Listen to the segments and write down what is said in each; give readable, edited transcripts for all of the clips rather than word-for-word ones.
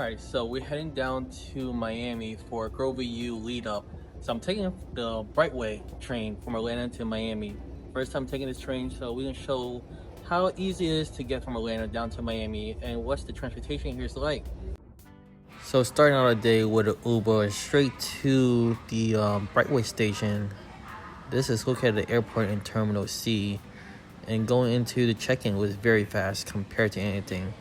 Alright, so we're heading down to Miami for Glover U LeadUp. So I'm taking the Brightline train from Atlanta to Miami. First time taking this train, so we're gonna show how easy it is to get from Atlanta down to Miami and what's the transportation here is like. So starting out a day with an Uber straight to the Brightline station. This is located at the airport in Terminal C. And going into the check-in was very fast compared to anything.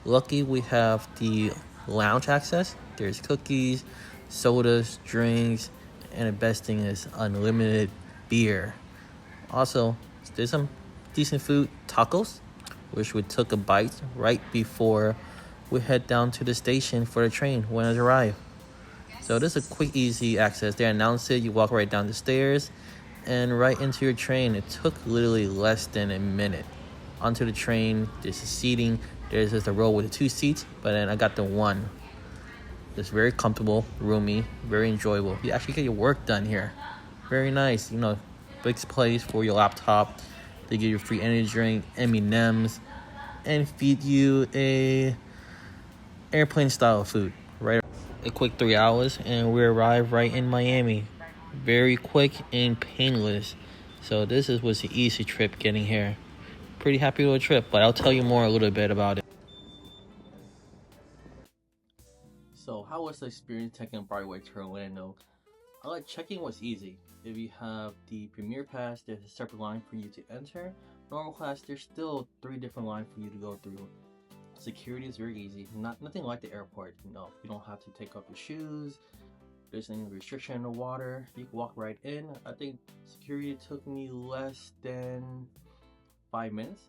Lucky we have the lounge access. There's cookies, sodas, drinks, and the best thing is unlimited beer. Also, there's some decent food, tacos, which we took a bite right before we head down to the station for the train when it arrives. So this is a quick, easy access. They announce it, you walk right down the stairs and right into your train. It took literally less than a minute. Onto the train, there's the seating. There's just a row with the 2 seats, but then I got the one. It's very comfortable, roomy, very enjoyable. You actually get your work done here. Very nice, big place for your laptop. They give you a free energy drink, M&Ms, and feed you a airplane style food. Right, a quick 3 hours, and we arrive right in Miami. Very quick and painless. So this was an easy trip getting here. Pretty happy with the trip, but I'll tell you more a little bit about it. So how was the experience taking Brightline to Orlando? Check-in was easy. If you have the Premier Pass, there's a separate line for you to enter. Normal class, there's still 3 different lines for you to go through. Security is very easy. Nothing like the airport. You don't have to take off your shoes. There's any restriction in the water. You can walk right in. I think security took me less than 5 minutes.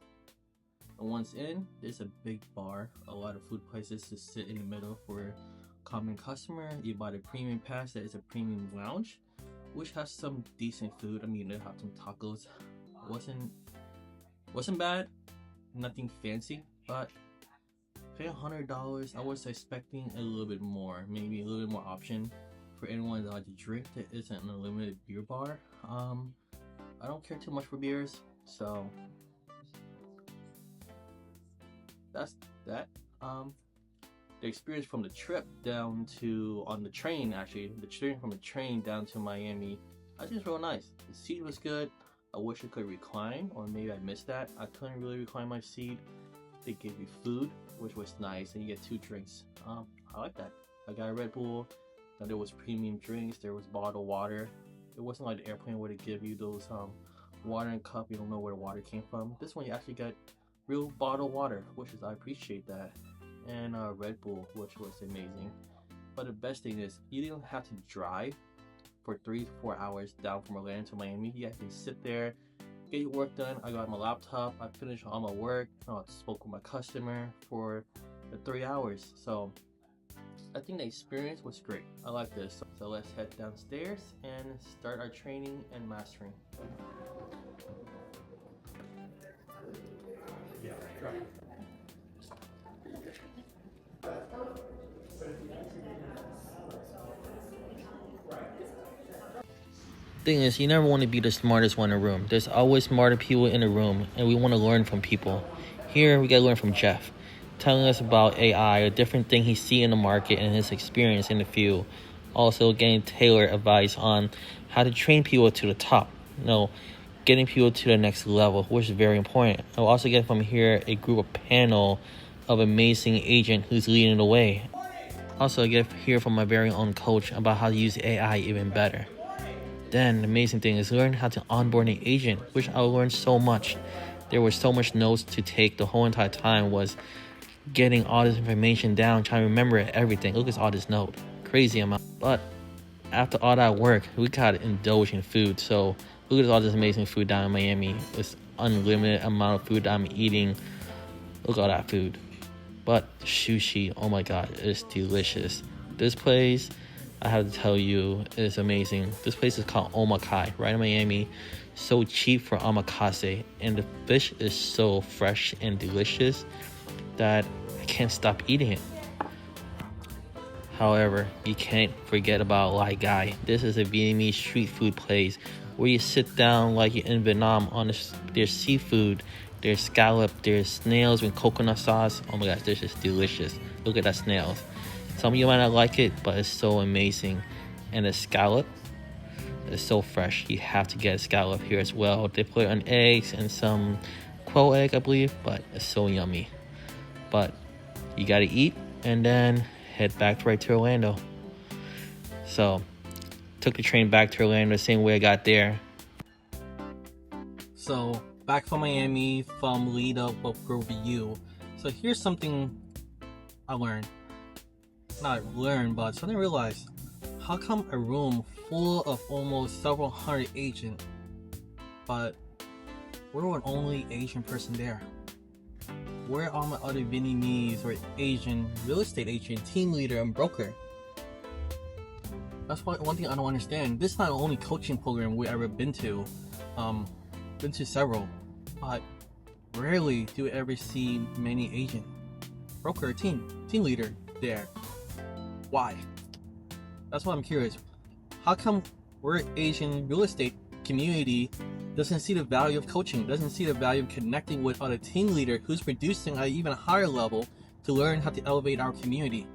And once in, there's a big bar, a lot of food places to sit in the middle for common customer. You buy the premium pass, that is a premium lounge, which has some decent food. They have some tacos. Wasn't bad, nothing fancy, but paying $100, I was expecting a little bit more, maybe a little bit more option for anyone that likes to drink. There isn't an unlimited beer bar. I don't care too much for beers, so that's that. The experience from the trip down to on the train, the train from the train down to Miami, I think it's real nice. The seat was good. I wish I could recline, or maybe I missed that. I couldn't really recline my seat. They gave you food, which was nice, and you get 2 drinks. I like that. I got a Red Bull. Now there was premium drinks. There was bottled water. It wasn't like the airplane where they give you those water in a cup. You don't know where the water came from. This one you actually got real bottled water, I appreciate that. And Red Bull, which was amazing. But the best thing is you didn't have to drive for 3 to 4 hours down from Atlanta to Miami. You actually sit there, get your work done. I got my laptop, I finished all my work, I spoke with my customer for the 3 hours. So I think the experience was great. I like this. So let's head downstairs and start our training and mastering. Yeah, try. Thing is, you never want to be the smartest one in the room. There's always smarter people in the room, and we want to learn from people. Here, we gotta learn from Jeff, telling us about AI, a different thing he sees in the market and his experience in the field. Also, getting tailored advice on how to train people to the top. Getting people to the next level, which is very important. I'll also get from here a group of panel of amazing agent who's leading the way. Also, I get to hear from my very own coach about how to use AI even better. Then the amazing thing is learn how to onboard an agent, which I learned so much. There was so much notes to take. The whole entire time was getting all this information down, trying to remember everything. Look at all this note, crazy amount. But after all that work, we got to indulge in food. So look at all this amazing food down in Miami. This unlimited amount of food that I'm eating. Look at all that food. But sushi, oh my god, it's delicious. This place, I have to tell you, is amazing. This place is called Omakai, right in Miami. So cheap for omakase, and the fish is so fresh and delicious that I can't stop eating it. However, you can't forget about Lai Gai. This is a Vietnamese street food place where you sit down like you're in Vietnam. There's seafood, there's scallop, there's snails with coconut sauce. Oh my gosh, this is delicious. Look at that snails. Some of you might not like it, but it's so amazing. And the scallop is so fresh. You have to get a scallop here as well. They put it on eggs and some quail egg, I believe, but it's so yummy. But you gotta eat and then head back right to Orlando. So took the train back to Orlando the same way I got there. So back from Miami from LeadUp of Glover U. So here's something I learned. Not learned, but something I realized. How come a room full of almost several hundred agents, but we're the only Asian person there? Where are my other Vietnamese or Asian real estate agent, team leader, and broker? That's one thing I don't understand. This is not the only coaching program we've ever been to. Been to several, but rarely do we ever see many Asian broker, team leader there. Why? That's why I'm curious. How come we're Asian real estate community doesn't see the value of coaching, doesn't see the value of connecting with other team leader who's producing at an even higher level to learn how to elevate our community?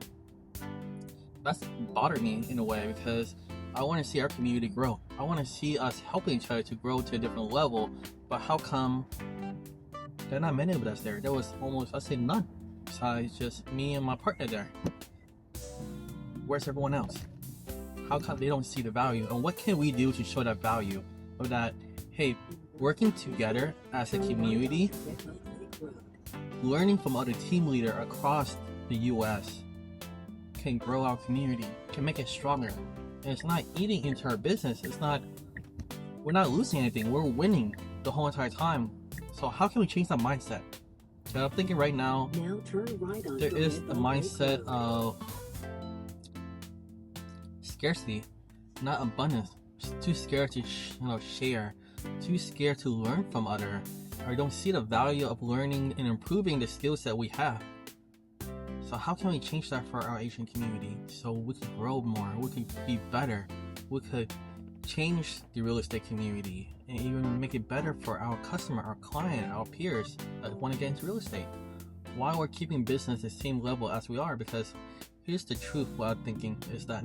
That's bothered me in a way, because I want to see our community grow. I want to see us helping each other to grow to a different level. But how come there are not many of us there? There was almost, I'd say, none, besides just me and my partner there. Where's everyone else? How come they don't see the value? And what can we do to show that value? Of that, hey, working together as a community, learning from other team leaders across the US can grow our community, can make it stronger. And it's not eating into our business. We're not losing anything. We're winning the whole entire time. So how can we change that mindset? And I'm thinking right now, there is a mindset of scarcity, not abundance. Too scared to share, too scared to learn from other, or don't see the value of learning and improving the skills that we have. So how can we change that for our Asian community so we can grow more, we can be better, we could change the real estate community and even make it better for our customer, our client, our peers that want to get into real estate? Why we're keeping business at the same level as we are? Because here's the truth. What I'm thinking is that,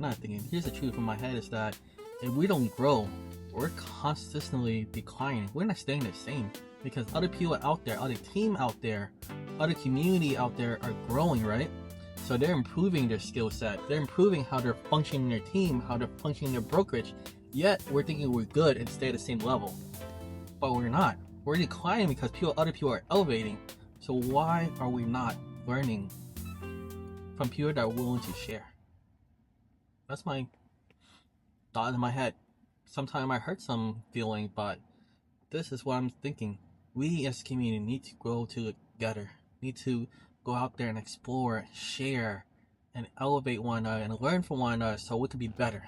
here's the truth in my head is that if we don't grow, we're consistently declining. We're not staying the same, because other people out there, other team out there, other community out there are growing, right? So they're improving their skill set. They're improving how they're functioning their team, how they're functioning their brokerage. Yet we're thinking we're good and stay at the same level, but we're not. We're declining because other people are elevating. So why are we not learning from people that are willing to share? That's my thought in my head. Sometimes I hurt some feeling, but this is what I'm thinking. We as a community need to grow together. Need to go out there and explore, share, and elevate one another and learn from one another so we can be better.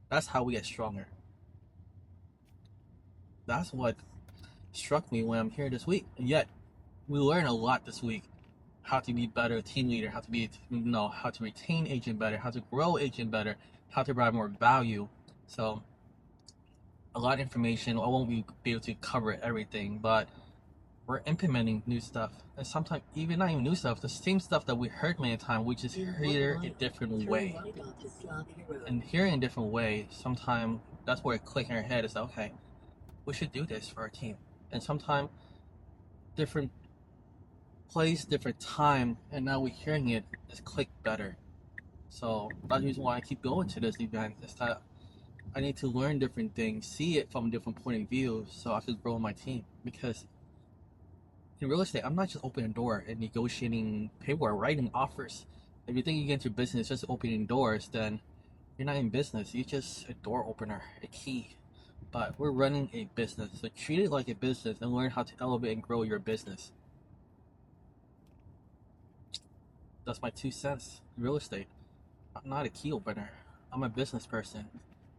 That's how we get stronger. That's what struck me when I'm here this week. And yet, we learned a lot this week. How to be better team leader, how to retain agent better, how to grow agent better, how to provide more value. So, a lot of information. I won't be able to cover everything, but we're implementing new stuff. And sometimes, even not even new stuff, the same stuff that we heard many times, we just hear a different way. And hearing a different way, sometimes that's where it clicks in our head. Is that, okay, we should do this for our team. And sometimes, different place, different time, and now we're hearing it, it's clicked better. So that's the reason why I keep going to this event, is that I need to learn different things, see it from a different point of view, so I could grow my team. Because in real estate, I'm not just opening a door and negotiating paperwork, writing offers. If you think you get into business just opening doors, then you're not in business. You're just a door opener, a key. But we're running a business, so treat it like a business and learn how to elevate and grow your business. That's my 2 cents in real estate. I'm not a key opener. I'm a business person.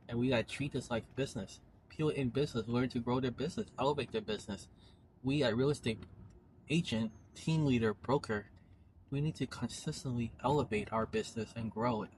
And we gotta treat this like business. People in business learn to grow their business, elevate their business. We at real estate agent, team leader, broker, we need to consistently elevate our business and grow it.